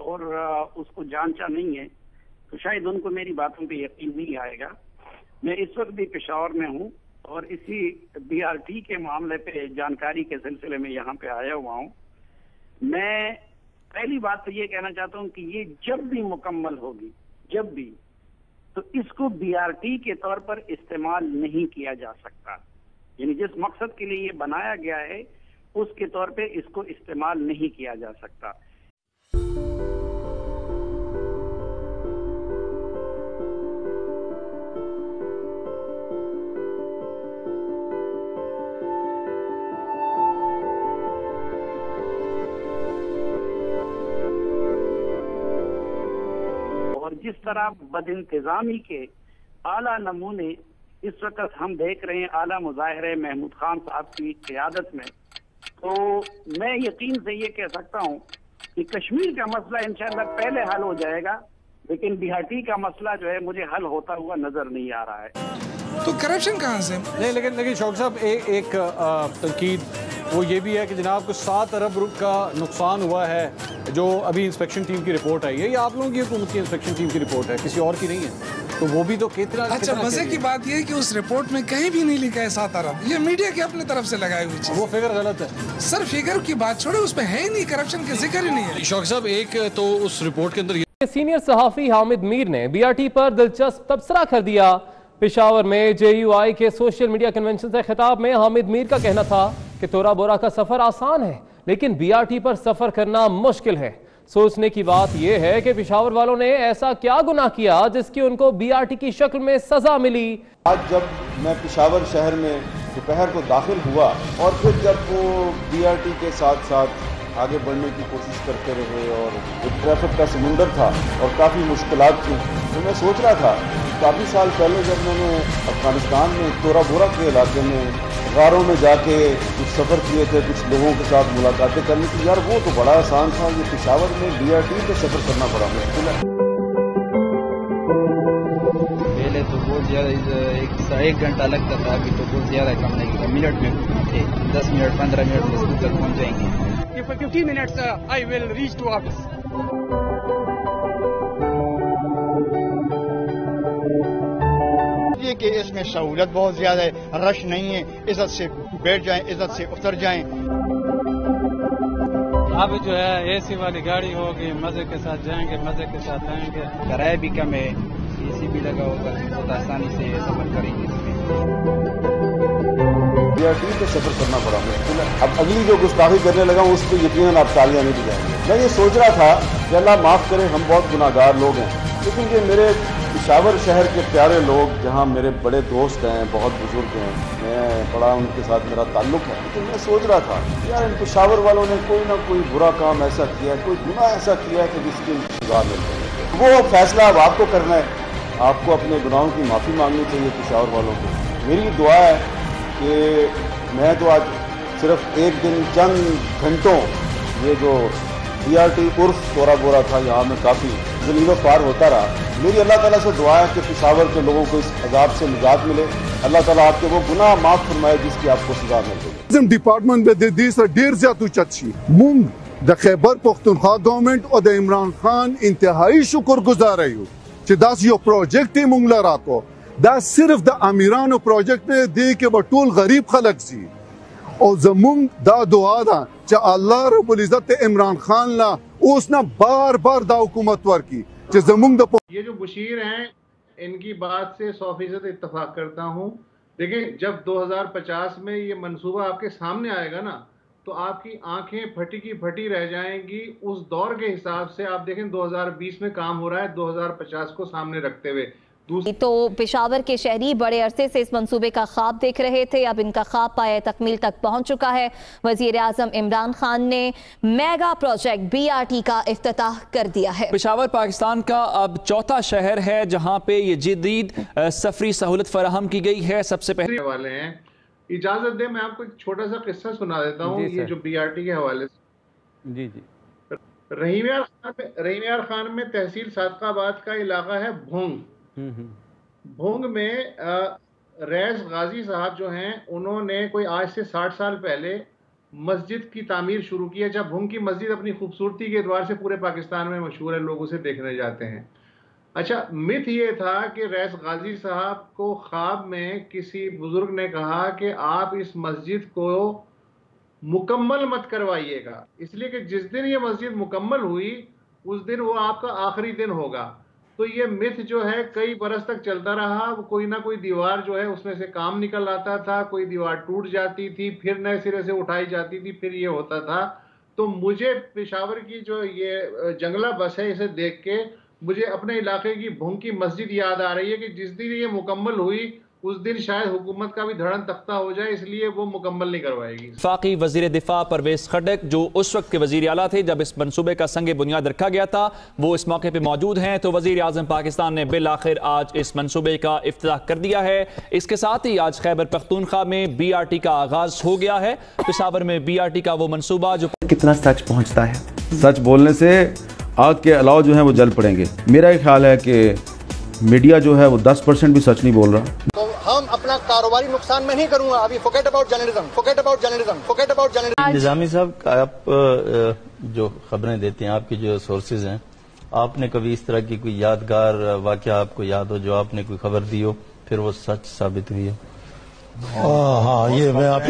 اور उसको जांचा नहीं है तो शायद उनको मेरी बातों पे यकीन नहीं आएगा। मैं इस वक्त भी पेशावर में हूँ और इसी BRT के मामले पे जानकारी के सिलसिले में यहाँ पे आया हुआ हूँ। मैं पहली बात तो ये कहना चाहता हूँ कि ये जब भी मुकम्मल होगी, जब भी, तो इसको BRT के तौर पर इस्तेमाल नहीं किया जा सकता। यानी जिस मकसद के लिए ये बनाया गया है उसके तौर पे इसको इस्तेमाल नहीं किया जा सकता। और जिस तरह बदइंतजामी के आला नमूने इस वक्त हम देख रहे हैं आला मुजाहिरे महमूद खान साहब की क़यादत में, तो मैं यकीन से ये कह सकता हूँ कि कश्मीर का मसला इंशाअल्लाह पहले हल हो जाएगा, लेकिन BRT का मसला जो है मुझे हल होता हुआ नजर नहीं आ रहा है। तो करप्शन कहाँ से? नहीं, लेकिन शौक साहब एक तनकीद वो ये भी है कि जनाब को 7 अरब का नुकसान हुआ है जो अभी इंस्पेक्शन टीम की रिपोर्ट आई है। ये आप लोगों की हुकूमत की इंस्पेक्शन टीम की रिपोर्ट है, किसी और की नहीं है। तो वो भी तो कितना अच्छा, मजे की बात ये है कि उस रिपोर्ट में कहीं भी नहीं लिखा है 7 अरब। ये मीडिया की अपनी तरफ से लगाई हुई चीज। वो फिगर गलत है सर, फिगर की बात छोड़े, उसमें है ही नहीं, करप्शन का जिक्र ही नहीं है। शौक साहब एक तो उस रिपोर्ट के अंदर सीनियर सहाफी हामिद मीर ने BRT पर दिलचस्प तबसरा कर दिया। पेशावर में JUI के सोशल मीडिया कन्वेंशन से खिताब में हामिद मीर का कहना था कि तोरा बोरा का सफर आसान है लेकिन BRT पर सफर करना मुश्किल है। सोचने की बात यह है कि पेशावर वालों ने ऐसा क्या गुनाह किया जिसकी उनको BRT की शक्ल में सजा मिली। आज जब मैं पेशावर शहर में दोपहर को दाखिल हुआ और फिर जब वो BRT के साथ साथ आगे बढ़ने की कोशिश करते रहे और एक ट्रैफिक का समुंदर था और काफ़ी मुश्किलात थी, तो मैं सोच रहा था काफ़ी साल पहले जब मैंने अफगानिस्तान में तोरा बोरा के इलाके में गारों में जाके कुछ सफ़र किए थे, कुछ लोगों के साथ मुलाकातें करनी थी, यार वो तो बड़ा आसान था। ये पेशावर में BRT पे सफ़र करना बड़ा मुश्किल है। पहले तो बहुत ज़्यादा एक घंटा लगता था, अभी तो बहुत ज़्यादा कम लगेगा, मिनट में 10 मिनट 15 मिनट में स्कूल तक पहुँच जाएंगे। 15 minutes I will reach to office. ये कि इसमें सहूलत बहुत ज्यादा है, रश नहीं है, इज्जत से बैठ जाएं, इज्जत से उतर जाएं। अब जो है AC वाली गाड़ी होगी, मजे के साथ जाएंगे, मजे के साथ आएंगे। किराया भी कम है, AC भी लगा होगा, बहुत आसानी से सफर करेंगे इसमें। BRT पे सफर करना बड़ा मुश्किल है। अब अगली जो गुस्ताखी करने लगा उस पर यकीनन आप तालियां नहीं बजाएंगे। मैं ये सोच रहा था कि अल्लाह माफ़ करे, हम बहुत गुनाहगार लोग हैं, लेकिन ये मेरे पेशावर शहर के प्यारे लोग जहाँ मेरे बड़े दोस्त हैं, बहुत बुजुर्ग हैं, मैं बड़ा उनके साथ मेरा ताल्लुक है, लेकिन मैं सोच रहा था यार इन पेशावर वालों ने कोई ना कोई बुरा काम ऐसा किया है, कोई गुनाह ऐसा किया है कि जिसकी सजा मिल रही है। वो फैसला अब आपको करना है, आपको अपने गुनाहों की माफ़ी मांगनी चाहिए पेशावर वालों को। मेरी दुआ है कि मैं तो आज सिर्फ एक दिन चंद घंटों ये जो BRT उर्फ तोरा बोरा था यहाँ में काफ़ी ज़लील पार होता रहा। मेरी अल्लाह ताला से दुआ है कि पेशावर के लोगों को इस अजाब से निजात मिले। अल्लाह ताला आपके वो गुनाह माफ़ फरमाए जिसकी आपको सजा मिल गई। डिपार्टमेंट में दी से ढेर ज्यादा चची मुंग द खैबर पख्तूनख्वा गवर्नमेंट और द इमरान खान इंतहाई शुक्रगुजार है कि दास यो प्रोजेक्ट मुंग लरा को दा सिर्फ द अमीरान प्रोजेक्ट में दे के बटूल गरीब खलक सी और जमुंग दा दुआ दा चा अल्लाह रब्बुल इज्जत इमरान खान ला उसने बार बार दा हुकूमत वर की चा जमुंग दा। ये जो बशीर हैं इनकी बात से 100% इत्तफाक करता हूँ। देखिए जब 2050 में ये मंसूबा आपके सामने आएगा ना तो आपकी आंखें फटी की फटी रह जाएंगी। उस दौर के हिसाब से आप देखें 2020 में काम हो रहा है 2050 को सामने रखते हुए। तो पेशावर के शहरी बड़े अरसे से इस मंसूबे का ख्वाब देख रहे थे, अब इनका ख्वाब पाए तकमील तक पहुंच चुका है। वजीर आजम इमरान खान ने मेगा प्रोजेक्ट BRT का इफ्तिताह कर दिया है। पेशावर पाकिस्तान का अब चौथा शहर है जहां पे ये जदीद सफरी सहूलत फराहम की गई है। सबसे पहले वाले हैं, इजाजत दे मैं आपको एक छोटा सा किस्सा सुना देता हूँ ये जो BRT के हवाले से। जी जी। रहीम खान में तहसील सादकाबाद का इलाका है भोंग। भोंग में रईस गाजी साहब जो हैं उन्होंने कोई आज से 60 साल पहले मस्जिद की तामीर शुरू की है। जब भूंग की मस्जिद अपनी खूबसूरती के एतबार से पूरे पाकिस्तान में मशहूर है, लोग उसे देखने जाते हैं। अच्छा, मिथ ये था कि रईस गाजी साहब को ख्वाब में किसी बुजुर्ग ने कहा कि आप इस मस्जिद को मुकम्मल मत करवाइएगा, इसलिए कि जिस दिन ये मस्जिद मुकम्मल हुई उस दिन वो आपका आखिरी दिन होगा। तो ये मिथ जो है कई बरस तक चलता रहा। कोई ना कोई दीवार जो है उसमें से काम निकल आता था, कोई दीवार टूट जाती थी, फिर नए सिरे से उठाई जाती थी, फिर ये होता था। तो मुझे पेशावर की जो ये जंगला बस है, इसे देख के मुझे अपने इलाके की भूंग की मस्जिद याद आ रही है कि जिस दिन ये मुकम्मल हुई उस दिन शायद हुकूमत का भी धड़न तख्ता हो जाए, इसलिए वो मुकम्मल नहीं करवाएगी। वफाकी वजीर दिफा परवेज खड्डक, जो उस वक्त के वजीर आला थे जब इस मनसूबे का संग बुनियाद रखा गया था, वो इस मौके पर मौजूद हैं। तो वजीर आजम पाकिस्तान ने बिल आखिर आज इस मनसूबे का इफ्तिताह कर दिया है। इसके साथ ही आज खैबर पख्तूनख्वा में BRT का आगाज हो गया है। पेशावर में BRT का वो मनसूबा जो कितना सच पहुँचता है, सच बोलने से आग के अलाव जो है वो जल पड़ेंगे। मेरा ये ख्याल है कि मीडिया जो है वो 10% भी सच नहीं बोल रहा। तो हम अपना कारोबारी नुकसान में नहीं करूंगा। अभी forget about journalism, forget about journalism, forget about journalism. Nizami साहब, आप जो खबरें देते हैं, आपकी जो सोर्सेज हैं, आपने कभी इस तरह की कोई यादगार वाकया आपको याद हो जो आपने कोई खबर दी हो फिर वो सच साबित हुई हो? हाँ, ये मैं आप